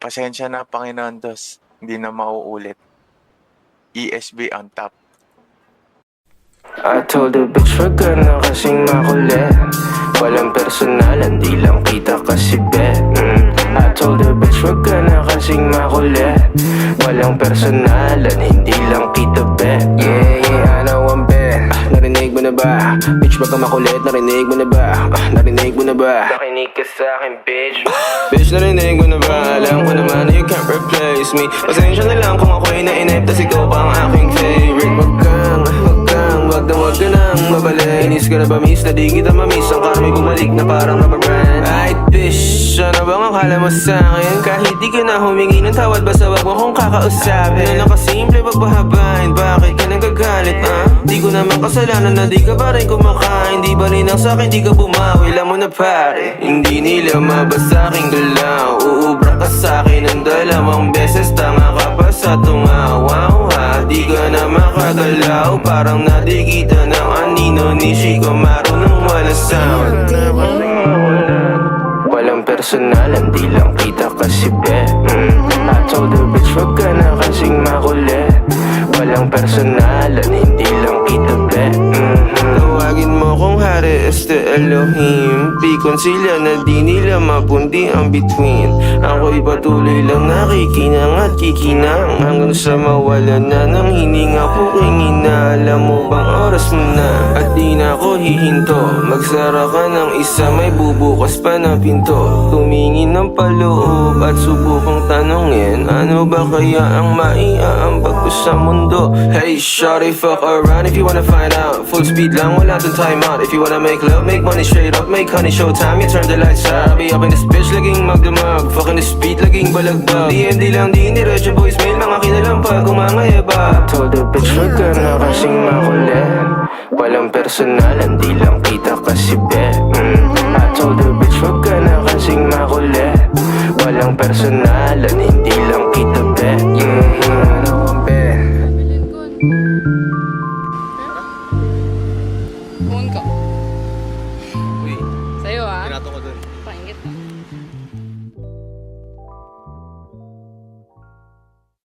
Pasensya na, Panginoon Diyos. Hindi na mauulit. ESB on top. I told the bitch wag ka na kasing makulit. Walang personalan, di lang kita kasi bet. I told the bitch wag ka na kasing makulit. Walang personalan, hindi lang kita bet. Yeah, I know I'm bad. Narinig mo na ba? Bitch wag ka makulit, narinig mo na ba? Narinig mo na ba? Nakinig ka sa'kin bitch. Bitch narinig mo na ba? Alam ko naman na you can't replace me. Pasensya na lang kung ako'y nainip, tas ikaw pa ang aking favorite. Wag ka nang mabalik. Inis ka na ba miss? Na di kita mamiss. Ang karmi bumalik na parang rubber band. Ay bitch, ano bang akala mo sa'kin? Kahit di ka na humingi ng tawad, basta wag mo kong kakausapin. Ano nakasimple, wag bahabain. Bakit ka nagagalit, Di ko naman kasalanan na di ka pa rin kumakain. Di ba rin ang sa'kin, di ka bumawi. Alam mo na pare, hindi nila mabasa aking galaw. Uubra ka sa'kin ng 2 beses. Tanga ka pa sa tungawaw ha. Di ka na makagalaw. Parang nadigita ng anino ni Chico Maru nung wala sound. Walang personalan, di lang kita kasi bet. I told the bitch wag ka na kasing makulit. Walang personalan, hindi lang kita bet. Tawagin mo kung hari Elohim. Pikon sila na di nila mapundi ang between. Ako'y patuloy lang nakikinang at kikinang hanggang sa mawala na ng hininga ko kingina. Alam mo bang oras mo na at di na ako hihinto. Magsara ka ng isa, may bubukas pa na pinto. Tumingin ng paloob at subukang tanongin, ano ba kaya ang maiaambag ko sa mundo? Hey shawty, fuck around if you wanna find out. Full speed lang, wala dun time out. If you wanna make love, make money straight up, make honey showtime. You turn the lights out, be up in this bitch, laging magdamag. Fucking this beat, laging balagbag. DMD lang, di indiretso voicemail, mga kinalampag, kumangayaba. I told the bitch wag ka na kasing makulit. Walang personalan, di lang kita kasi bet. I told the bitch wag ka na kasing makulit. Walang personalan, hindi lang kita bet. I know I'm bad. Pumun ka. Uy, Sa'yo tinato ko dun. Pangit ka.